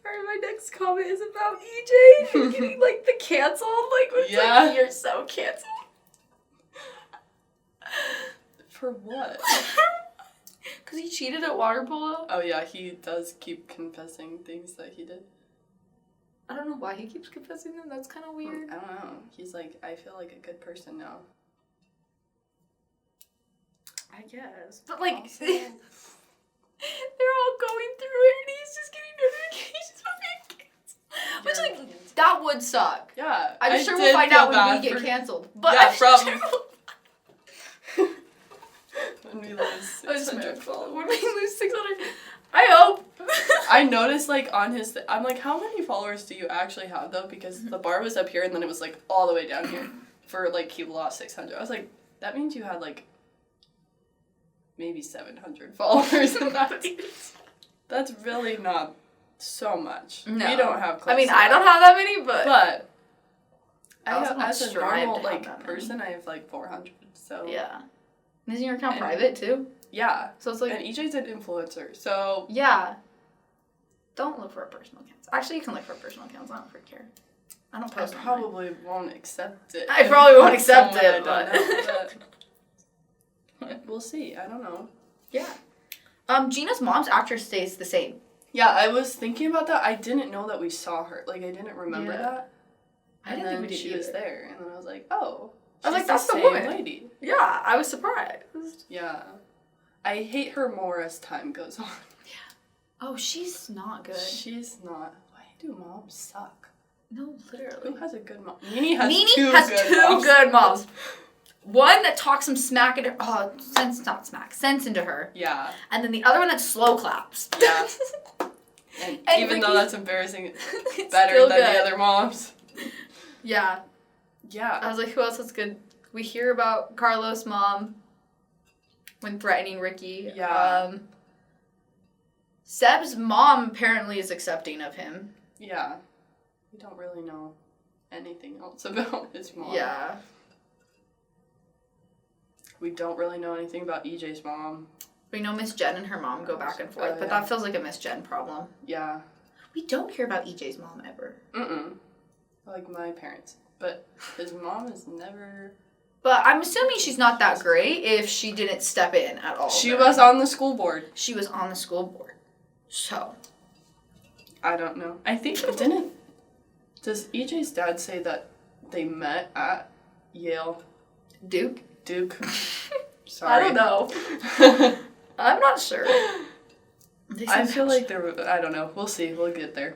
A: Sorry, my next comment is about EJ getting, like, the canceled. Like, it's like, you're so canceled.
B: For what?
A: Because he cheated at water polo.
B: Oh, yeah, he does keep confessing things that he did.
A: I don't know why he keeps confessing them. That's kind of weird.
B: I don't know. He's like, I feel like a good person now.
A: I guess. But, like,
B: Also,
A: they're all going through it, and he's just getting notifications from being canceled. Which, like, that would suck.
B: Yeah.
A: I'm sure we'll find out when we get canceled. But
B: yeah,
A: I'm
B: probably.
A: sure
B: When we lose 600 followers.
A: When we lose 600. I hope.
B: I noticed, like, on his... I'm like, how many followers do you actually have, though? Because the bar was up here, and then it was, like, all the way down here. For, like, he lost 600. I was like, that means you had, like... maybe 700 followers. That's really not so much.
A: No.
B: We don't have close
A: I mean,
B: to
A: I don't have that many, but
B: as a normal, like, person, I have, like, 400, so...
A: Yeah. Isn't your account private, too?
B: Yeah.
A: So it's like...
B: And EJ's an influencer, so...
A: Yeah. Don't look for a personal account. Actually, you can look for personal accounts. I don't freaking care. I don't post.
B: I probably won't accept it.
A: I probably won't accept it,
B: but... We'll see. I don't know.
A: Yeah. Gina's mom's actress stays the same.
B: Yeah, I was thinking about that. I didn't know that we saw her. Like, I didn't remember that.
A: I didn't think we did
B: she
A: either.
B: was there, and then I was like, oh.
A: I was like, that's the
B: same
A: woman.
B: lady.
A: Yeah, I was surprised.
B: Yeah. I hate her more as time goes on.
A: Yeah. Oh, she's not good.
B: She's not. Why do moms suck?
A: No, literally.
B: Who has a good mom? Nene has
A: two good moms. One that talks some smack into her. Oh, sense into her.
B: Yeah.
A: And then the other one that slow claps.
B: Yeah. and even though that's embarrassing, it's better than
A: good.
B: the other moms.
A: Yeah.
B: Yeah.
A: I was like, who else is good? We hear about Carlos' mom when threatening Ricky.
B: Yeah.
A: Seb's mom apparently is accepting of him.
B: Yeah. We don't really know anything else about his mom.
A: Yeah.
B: We don't really know anything about EJ's mom.
A: We know Miss Jen and her mom go back and forth, but that feels like a Miss Jen problem.
B: Yeah.
A: We don't hear about EJ's mom ever.
B: Mm-mm. Like my parents. But his mom is never...
A: But I'm assuming she's not that great if she didn't step in at all.
B: She was on the school board.
A: She was on the school board. So.
B: I don't know. I think, does EJ's dad say that they met at Yale?
A: Duke?
B: Sorry.
A: I don't know. I'm not sure.
B: I feel like I don't know. We'll see. We'll get there.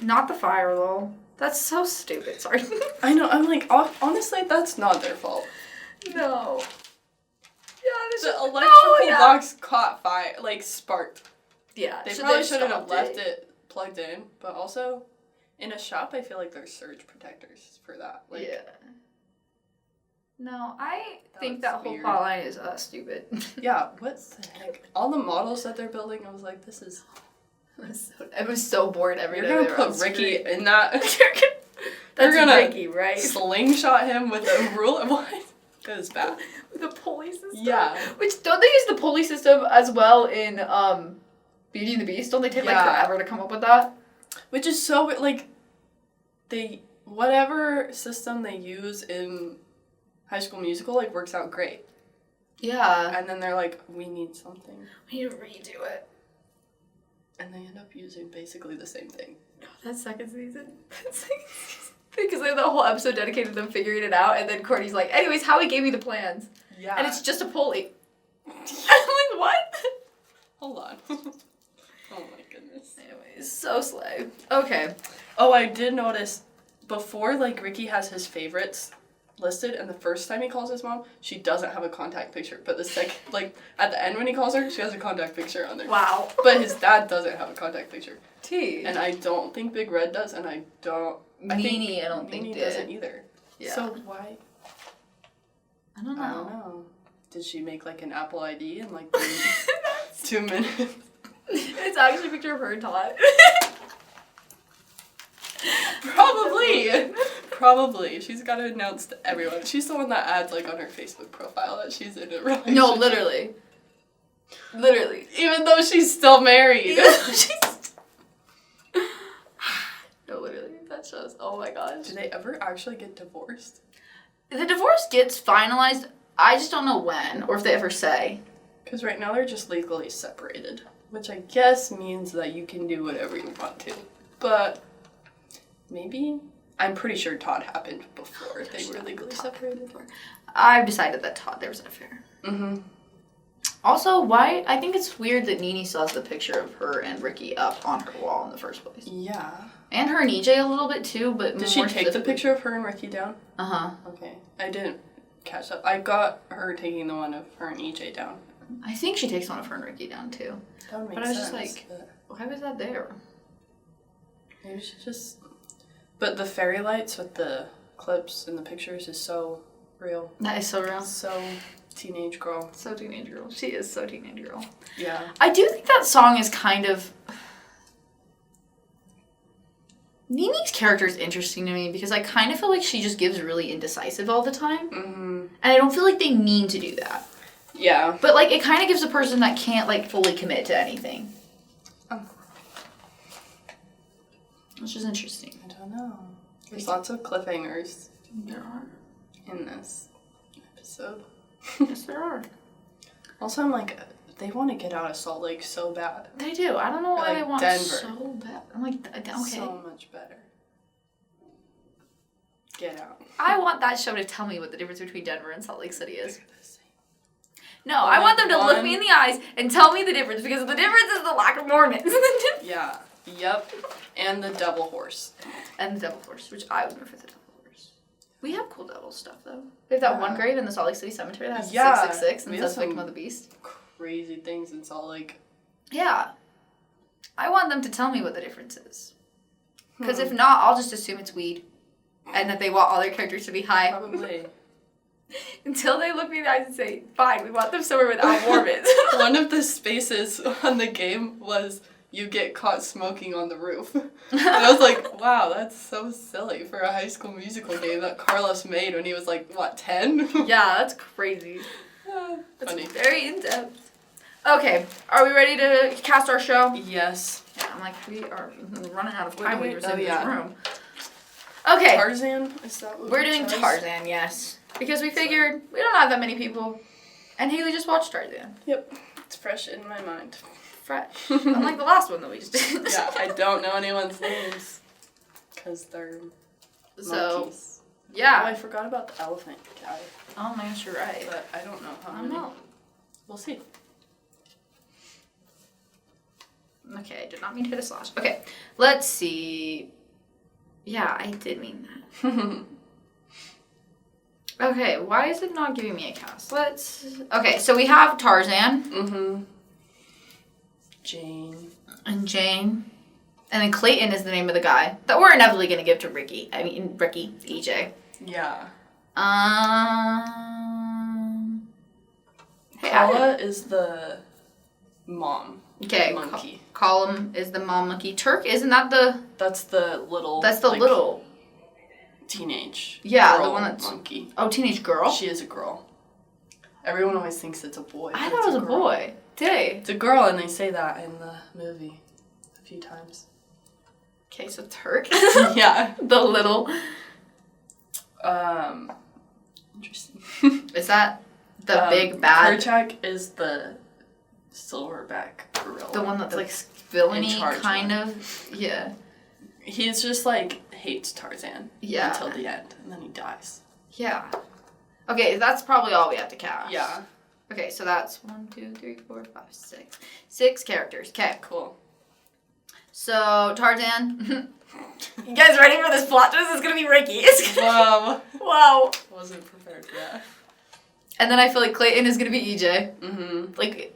A: Not the fire, though. That's so stupid. Sorry.
B: I know. I'm like, honestly, that's not their fault.
A: No. Yeah,
B: the electrical box caught fire, like sparked.
A: Yeah.
B: They probably shouldn't have left it plugged in, but also, In a shop, I feel like there's surge protectors for that. Like,
A: yeah. No, I think
B: looks
A: that whole
B: weird.
A: plotline is stupid.
B: Yeah, what the heck? All the models that they're building, I was like, this is...
A: I was so bored every
B: You're
A: day.
B: gonna
A: they were on
B: put Ricky
A: screen.
B: in that...
A: That's
B: gonna
A: Ricky, right?
B: slingshot him with a ruler. What? That was bad.
A: The pulley system.
B: Yeah.
A: Which, don't they use the pulley system as well in Beauty and the Beast? Don't they take like
B: Yeah.
A: forever to come up with that?
B: Which is so, like, whatever system they use in High School Musical, like, works out great.
A: Yeah.
B: And then they're like, we need something.
A: We need to redo it.
B: And they end up using basically the same thing.
A: That second season. Because they have that whole episode dedicated to them figuring it out, and then Courtney's like, anyways, Howie gave me the plans.
B: Yeah.
A: And it's just a pulley. I'm like, what?
B: Hold on. Oh my goodness.
A: Anyways, so slay. Okay.
B: Oh, I did notice before, like, Ricky has his favorites listed, and the first time he calls his mom, she doesn't have a contact picture. But the second, like, at the end when he calls her, she has a contact picture on there.
A: Wow.
B: But his dad doesn't have a contact picture.
A: T.
B: And I don't think Big Red does, and I don't
A: Nene, I don't think
B: Nene
A: did.
B: doesn't either.
A: Yeah.
B: So why?
A: I don't know.
B: I don't know. Did she make, like, an Apple ID in, like, 2 minutes?
A: It's actually a picture of her and Todd.
B: Probably. She's got to announce to everyone. She's the one that adds, like, on her Facebook profile that she's in a relationship.
A: No, literally. Literally.
B: Even though she's still married.
A: No, literally. That shows. Oh my gosh.
B: Do they ever actually get divorced?
A: The divorce gets finalized. I just don't know when or if they ever say.
B: Because right now they're just legally separated. Which I guess means that you can do whatever you want to. But maybe... I'm pretty sure Todd happened before they were legally separated.
A: I've decided that there was an affair.
B: Mm-hmm.
A: Also, why? I think it's weird that Nene still has the picture of her and Ricky up on her wall in the first place.
B: Yeah.
A: And her and EJ a little bit too, but
B: Did she take the picture of her and Ricky down?
A: Uh-huh.
B: Okay. I didn't catch up. I got her taking the one of her and EJ down.
A: I think she takes one of her and Ricky down too.
B: That would make
A: But I was
B: sense.
A: just like, why was that there?
B: Maybe she just... But the fairy lights with the clips and the pictures is so real.
A: That is so real.
B: So teenage girl.
A: So teenage girl. She is so teenage girl.
B: Yeah.
A: I do think that song is kind of... Nene's character is interesting to me because I kind of feel like she just gives really indecisive all the time.
B: Mm-hmm.
A: And I don't feel like they mean to do that.
B: Yeah.
A: But, like, it kind of gives a person that can't, like, fully commit to anything. Which is interesting.
B: I don't know. There's lots of cliffhangers
A: There are.
B: in this episode.
A: Yes, there are.
B: Also, I'm like, they want to get out of Salt Lake so bad.
A: They do. I don't know why
B: Like
A: they want
B: Denver.
A: so bad. I'm like, okay.
B: So much better. Get out.
A: I want that show to tell me what the difference between Denver and Salt Lake City is.
B: They're the same.
A: No, I want them to look me in the eyes and tell me the difference because the difference is the lack of Mormons.
B: Yeah. Yep. And the devil horse.
A: And the devil horse, which I would prefer the devil horse. We have cool devil stuff though. We have that one grave in the Salt Lake City Cemetery that has 666 and
B: we
A: says
B: have
A: Victim
B: some
A: of the Beast.
B: Crazy things in Salt Lake.
A: Yeah. I want them to tell me what the difference is. Because if not, I'll just assume it's weed. And that they want all their characters to be high.
B: Probably.
A: Until they look me in the eyes and say, fine, we want them somewhere without Mormons.
B: One of the spaces on the game was you get caught smoking on the roof. And I was like, wow, that's so silly for a High School Musical game that Carlos made when he was like, what, 10?
A: Yeah, that's crazy. That's
B: Funny.
A: very in-depth. Okay, are we ready to cast our show?
B: Yes.
A: Yeah, I'm like, we are running out of time when we were sitting in
B: yeah.
A: this room. Okay.
B: Tarzan? Is that what
A: We're
B: we
A: doing
B: chose?
A: Tarzan, yes. Because we figured we don't have that many people. And Haley just watched Tarzan.
B: Yep. It's fresh in my mind.
A: Fresh. Unlike the last one that we just did.
B: Yeah, I don't know anyone's names. Because they're
A: So,
B: monkeys. Oh,
A: yeah.
B: I forgot about the elephant guy.
A: Oh my gosh, you're right.
B: But I don't know how
A: I
B: many.
A: don't know.
B: We'll see.
A: Okay, I did not mean to hit a slash. Okay, let's see. Yeah, I did mean that. Okay, why is it not giving me a cast? Okay, so we have Tarzan.
B: Mm-hmm. Jane.
A: And Jane. And then Clayton is the name of the guy that we're inevitably going to give to Ricky. I mean, Ricky, EJ.
B: Yeah.
A: Hey,
B: Paula is the mom.
A: Okay.
B: Monkey.
A: Column is the mom monkey. Turk, isn't that the...
B: That's the little...
A: That's the little...
B: Teenage
A: Yeah,
B: girl
A: the one that's...
B: monkey.
A: Oh, teenage girl?
B: She is a girl. Everyone always thinks it's a boy.
A: I thought it was a boy. Did they?
B: It's a girl, and they say that in the movie a few times.
A: Okay, so Turk.
B: Yeah.
A: The little...
B: Interesting.
A: Is that the big bad...
B: Kerchak is the silverback gorilla.
A: The one that's like villainy, kind
B: one.
A: of? Yeah.
B: He's just like hates Tarzan.
A: Yeah.
B: Until the end, and then he dies.
A: Yeah. Okay, that's probably all we have to cast.
B: Yeah.
A: Okay, so that's 1, 2, 3, 4, 5, 6. 6 characters. Okay.
B: Cool.
A: So, Tarzan. You guys ready for this plot twist? It's gonna be Ricky.
B: Wow.
A: Wow.
B: Wasn't prepared for that.
A: And then I feel like Clayton is gonna be EJ.
B: Mm-hmm.
A: Like,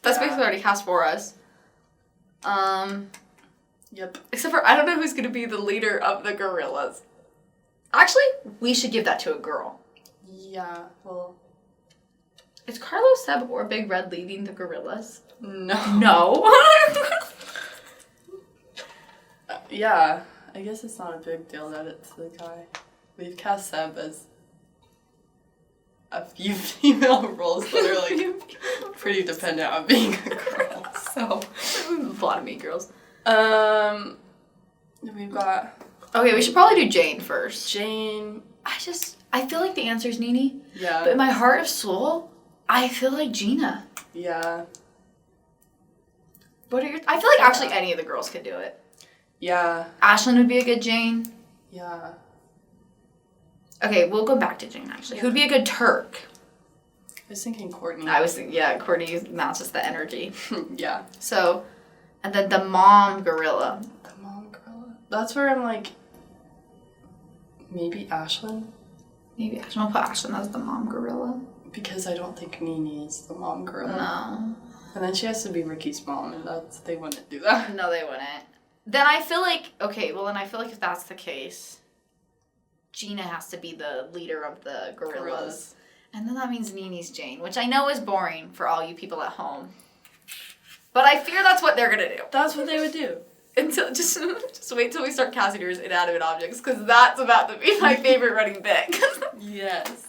A: that's basically already cast for us.
B: Yep.
A: Except for, I don't know who's gonna be the leader of the gorillas. Actually, we should give that to a girl.
B: Yeah, well...
A: Is Carlos, Seb, or Big Red leading the gorillas?
B: No.
A: No.
B: Yeah, I guess it's not a big deal that it's the guy. We've cast Seb as a few female roles that are like pretty dependent on being a girl. So
A: a lot of mean girls.
B: We've got
A: Okay, we should probably do Jane first.
B: Jane.
A: I feel like the answer is Nene.
B: Yeah.
A: But in my heart of soul, I feel like Gina.
B: Yeah.
A: What are your... I feel like actually any of the girls could do it.
B: Yeah.
A: Ashlyn would be a good Jane.
B: Yeah.
A: Okay, we'll go back to Jane, actually. Who'd be a good Turk?
B: I was thinking Courtney.
A: I was thinking, yeah, Courtney matches the energy.
B: Yeah.
A: So, and then the mom gorilla.
B: The mom gorilla? That's where I'm like, maybe Ashlyn?
A: Maybe Ashlyn. I'll put Ashlyn as the mom gorilla.
B: Because I don't think Nene is the mom gorilla.
A: No.
B: And then she has to be Ricky's mom, and they wouldn't do that.
A: No, they wouldn't. Then I feel like, okay, well then I feel like if that's the case, Gina has to be the leader of the gorillas. And then that means Nene's Jane, which I know is boring for all you people at home. But I fear that's what they're gonna do.
B: That's what they would do.
A: Until just wait till we start casting her as inanimate objects, because that's about to be my favorite running bit.
B: Yes.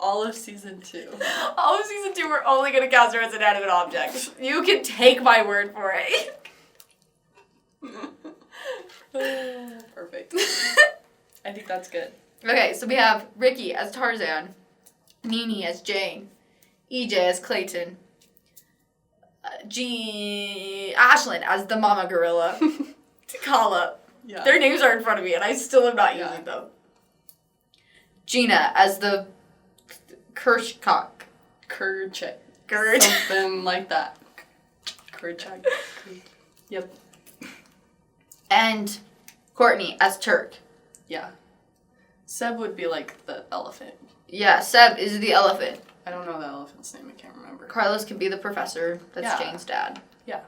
B: All of season 2.
A: All of season 2, we're only gonna cast her as inanimate objects. You can take my word for it.
B: Perfect. I think that's good.
A: Okay, so we have Ricky as Tarzan, Nene as Jane, EJ as Clayton, Ashlyn as the mama gorilla, Takala.
B: Yeah.
A: Their names are in front of me and I still am not using them. Gina as the Kerchak.
B: Kerchak.
A: Gurge.
B: Something like that. Kerchak. Yep.
A: And Courtney as Turk.
B: Yeah. Seb would be like the elephant.
A: Yeah, Seb is the elephant.
B: I don't know the elephant's name, I can't remember.
A: Carlos could be the professor. That's Jane's dad.
B: Yeah.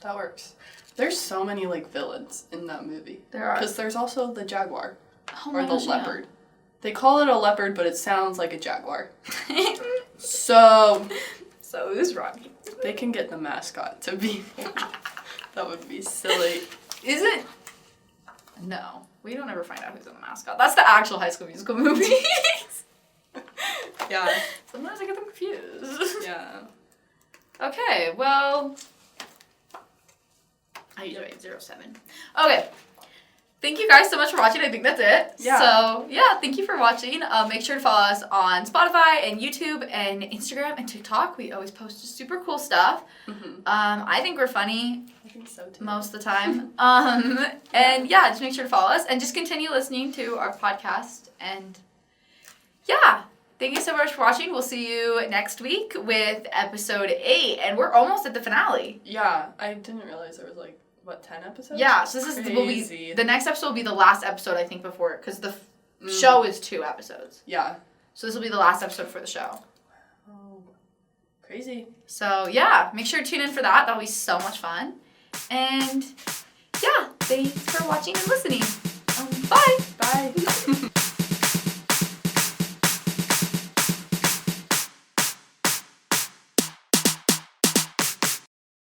B: That works. There's so many like villains in that movie.
A: There are.
B: Because there's also the jaguar.
A: Oh
B: or
A: my
B: the
A: gosh,
B: leopard. They call it a leopard, but it sounds like a jaguar. So
A: who's Rocky?
B: They can get the mascot to be. That would be silly.
A: Is it? No. We don't ever find out who's in the mascot. That's the actual High School Musical movie.
B: Yeah.
A: Sometimes I get them confused.
B: Yeah.
A: Okay, well... I usually wait 07. Okay. Thank you guys so much for watching. I think that's it.
B: Yeah.
A: So, yeah, thank you for watching. Make sure to follow us on Spotify and YouTube and Instagram and TikTok. We always post super cool stuff.
B: Mm-hmm.
A: I think we're funny.
B: I think so too.
A: Most of the time. And yeah, just make sure to follow us and just continue listening to our podcast. And yeah, thank you so much for watching. We'll see you next week with episode 8. And we're almost at the finale.
B: Yeah, I didn't realize there was like, what, 10 episodes?
A: Yeah, so this will be the next episode will be the last episode I think before because the show is 2 episodes.
B: Yeah.
A: So this will be the last episode for the show.
B: Oh, crazy.
A: So yeah, make sure to tune in for that. That'll be so much fun. And yeah, thanks for watching and listening. Bye.
B: Bye.